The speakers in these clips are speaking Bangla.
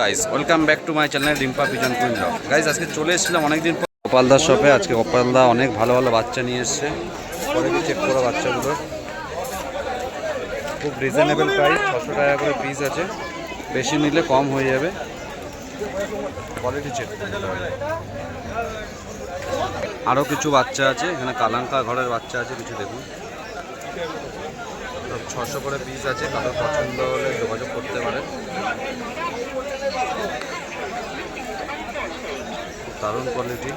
Guys welcome back to my channel Rimpa pigeon queen blog. Guys আজকে চলে এসেছিলাম অনেকদিন পর গোপালদার শপে। আজকে গোপালদা অনেক ভালো ভালো বাচ্চা নিয়ে এসছে। কোয়ালিটি চেক করো বাচ্চাগুলো, খুব রিজনেবল প্রাইস, 600 টাকা করে পিস আছে, বেশি নিলে কম হয়ে যাবে। কোয়ালিটি চেক করতে হবে। আরও কিছু বাচ্চা আছে এখানে, কালাঙ্কা ঘরের বাচ্চা আছে কিছু, দেখুন 600 করে পিস আছে। কারোর পছন্দ হলে যোগাযোগ করতে পারেন। দারুণ কোয়ালিটি।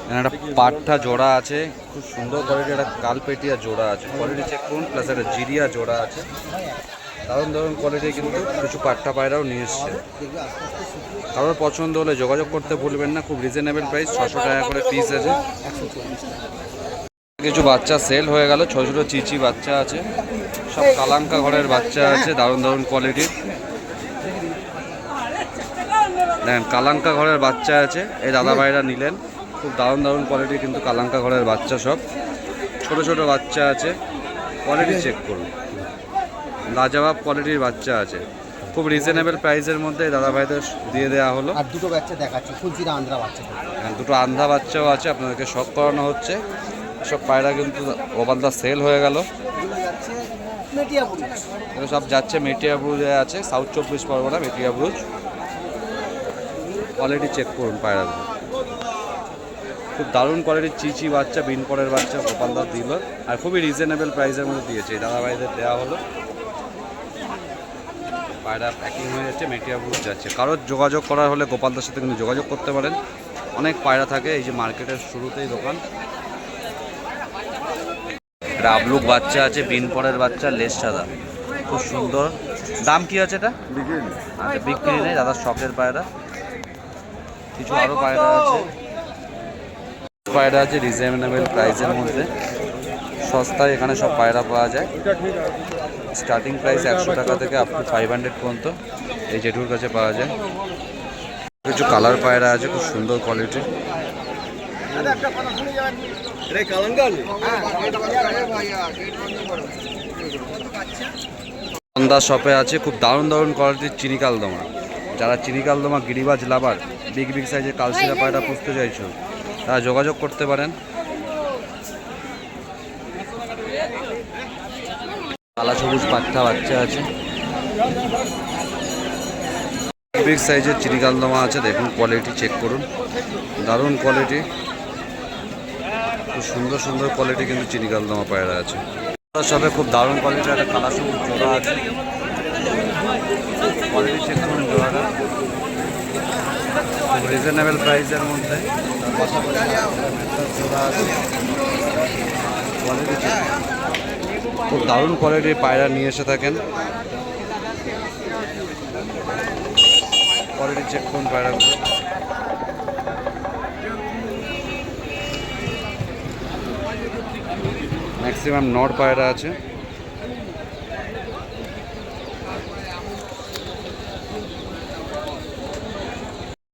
এখানে একটা পাট্টা জোড়া আছে, খুব সুন্দর কোয়ালিটি। একটা কালপেটিয়া জোড়া আছে, কোয়ালিটি চেক করুন। প্লাস একটা জিরিয়া জোড়া আছে, দারুণ দারুণ কোয়ালিটি। কিন্তু কিছু পাট্টা পায়রাও নিয়ে এসছে। কারোর পছন্দ হলে যোগাযোগ করতে ভুলবেন না। খুব রিজনেবল প্রাইস, 600 টাকা করে পিস আছে। কিছু বাচ্চা সেল হয়ে গেল, ছোটো ছোটো চিচি বাচ্চা আছে, সব কালাঙ্কা ঘরের বাচ্চা আছে, দারুণ দারুণ কোয়ালিটির। দেখেন কালাঙ্কা ঘরের বাচ্চা আছে, এই দাদা ভাইরা নিলেন। খুব দারুণ দারুণ কোয়ালিটি কিন্তু কালাঙ্কা ঘরের বাচ্চা, সব ছোট ছোট বাচ্চা আছে। কোয়ালিটি চেক করুন, লাজবাব কোয়ালিটির বাচ্চা আছে। খুব রিজনেবল প্রাইসের মধ্যে দাদা ভাইদের দিয়ে দেওয়া হলো। আর দুটো বাচ্চা দেখাচ্ছি, ফুলচিরা আন্ধ্রা বাচ্চা। দুটো আন্ধা বাচ্চাও আছে, আপনাদেরকে শখ করানো হচ্ছে। সব পায়রা কিন্তু গোপালদা সেল হয়ে গেল। এগুলো সব যাচ্ছে মেটিয়াবুরুজে আছে, south 24 Pargana Metiabruz. Quality check করুন পায়রাগুলো, খুব দারুণ কোয়ালিটির চিচি বাচ্চা, বিনপরের বাচ্চা গোপালদার দিল। আর খুবই রিজনেবল প্রাইসের মধ্যে দিয়েছে, এই দাদা ভাইদের দেওয়া হলো। পায়রা প্যাকিং হয়ে যাচ্ছে, মেটিয়াবুরুজ যাচ্ছে। কারোর যোগাযোগ করার হলে গোপালদার সাথে কিন্তু যোগাযোগ করতে পারেন। অনেক পায়রা থাকে, এই যে মার্কেটের শুরুতেই দোকান। রাবলুক বাচ্চা আছে, বিনপরের বাচ্চা, লেস সাদা, খুব সুন্দর। দাম কি আছে এটা? আচ্ছা বিক্রি নেই, দাদার শখের পায়রা। কিছু আরও পায়রা আছে, পায়রা আছে রিজনেবল প্রাইসের মধ্যে, সস্তায় এখানে সব পায়রা পাওয়া যায়। স্টার্টিং প্রাইস 100 টাকা থেকে আপ টু 500 পর্যন্ত এই জেঠুর কাছে পাওয়া যায়। কিছু কালার পায়রা আছে, খুব সুন্দর কোয়ালিটি। সন্ধ্যা শপে আছে খুব দারুণ দারুণ কোয়ালিটির চিনিকাল দমা। যারা চিনিকাল দমা গিরিবাজ লাভার, বিগ বিগ সাইজের কালশিরা পায়রা পুষতে চাইছো, তারা যোগাযোগ করতে পারেন। কালা সবুজ পাট্টা বাচ্চা আছে, বিগ সাইজের চিনিকাল দমা আছে, দেখুন কোয়ালিটি চেক করুন, দারুণ কোয়ালিটি। খুব সুন্দর সুন্দর কোয়ালিটি কিন্তু চিনিকাল দমা পায়রা আছে। সবে খুব দারুণ কোয়ালিটির একটা কালা সবুজ জোড়া আছে, কোয়ালিটি চেক করুন জোড়াটা, খুব রিজনেবল প্রাইসের মধ্যে। তার পাশাপাশি জোড়া আছে, কোয়ালিটি চেক, খুব দারুণ কোয়ালিটির পায়রা নিয়ে এসে থাকেন। কোয়ালিটি চেক করুন পায়রাগুলো। ম্যাক্সিমাম নর পায়রা আছে।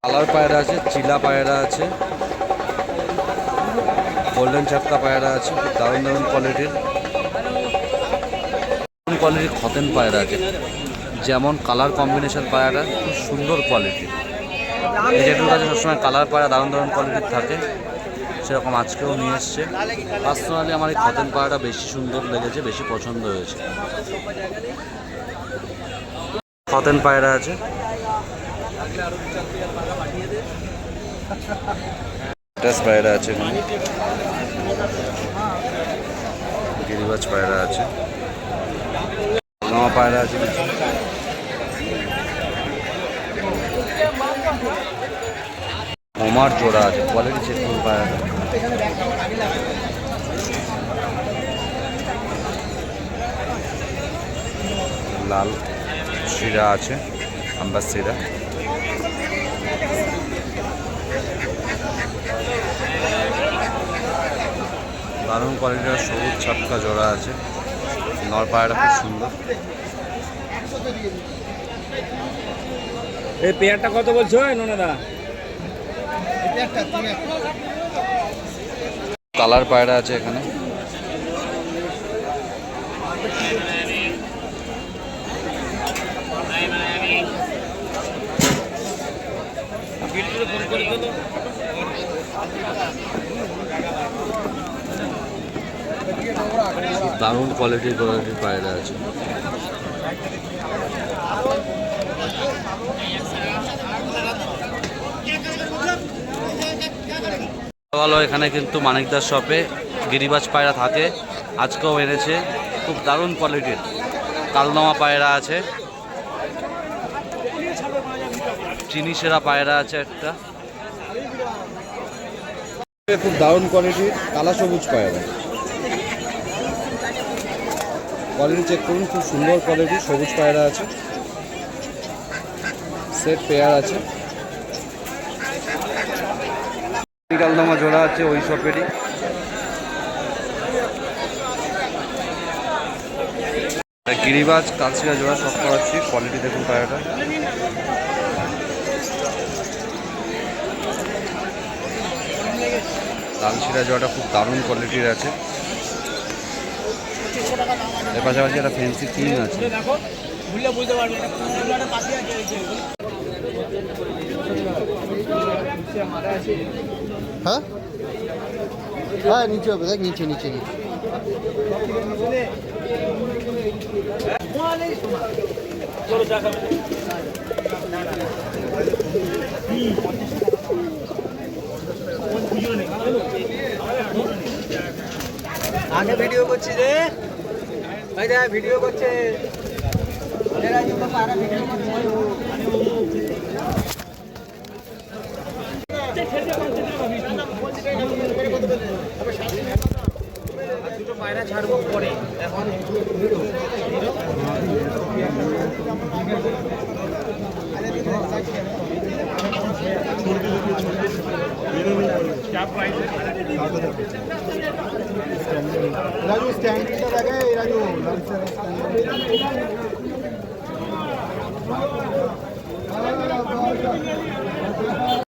কালার পায়রা আছে, চিলা পায়রা আছে, গোল্ডেন চাপকা পায়রা আছে, খুব দারুণ দারুণ কোয়ালিটির খতেন পায়রা আছে। যেমন কালার কম্বিনেশন পায়রা, খুব সুন্দর কোয়ালিটির। এই যেটুর কাছে সবসময় কালার পায়রা দারুণ দারুণ কোয়ালিটির থাকে, সেরকম আজকেও নিয়ে এসছে। পার্সোনালি আমার এই খতেন পায়রাটা বেশি সুন্দর লেগেছে, বেশি পছন্দ হয়েছে। খতেন পায়রা আছে, পায়রা আছে, এখানে গিরিবাজ পায়রা আছে, নয়া পায়রা আছে, ওমার জোড়া আছে। কোয়ালিটি চেক করুন পায়রাটা, লাল শিরা আছে, আম্বার শিরা। দারুণ কোয়ালিটির সবুজ ছাপকা জোড়া আছে, নর পায়রা খুব সুন্দর। এই পেয়ারটা কত বলছো ননাদা? কালার পায়রা আছে এখানে, দারুণ কোয়ালিটির পায়রা আছে। ভালো, এখানে কিন্তু মানিকদার শপে গিরিবাজ পায়রা থাকে, আজকেও এনেছে। খুব দারুণ কোয়ালিটির কালনামা পায়রা আছে, চিনি সেরা পায়রা আছে একটা। খুব দারুণ কোয়ালিটির কালা সবুজ পায়রা, কোয়ালিটি চেক করুন, খুব সুন্দর কোয়ালিটির সবুজ পায়রা আছে, সেট পেয়ার আছে। কালনামা জোড়া আছে ওই শপেরই। গিরিবাজ কালসিরা জোড়া সব করাচ্ছি, কোয়ালিটি দেখুন পায়রাটা। কালসিরা জোড়াটা খুব দারুণ কোয়ালিটির আছে। এর পাশাপাশি একটা ফ্যান্সি কিং আছে। হ্যাঁ হ্যাঁ নিচে হবে, দেখ নিচে নিচে নিচে। আগে ভিডিও করছি রে ভাই, দেখ ভিডিও করছে। দুটো পায়রা ছাড়বো পরে, এখন রাজু স্ট্যান্ডটা দেখে রাজু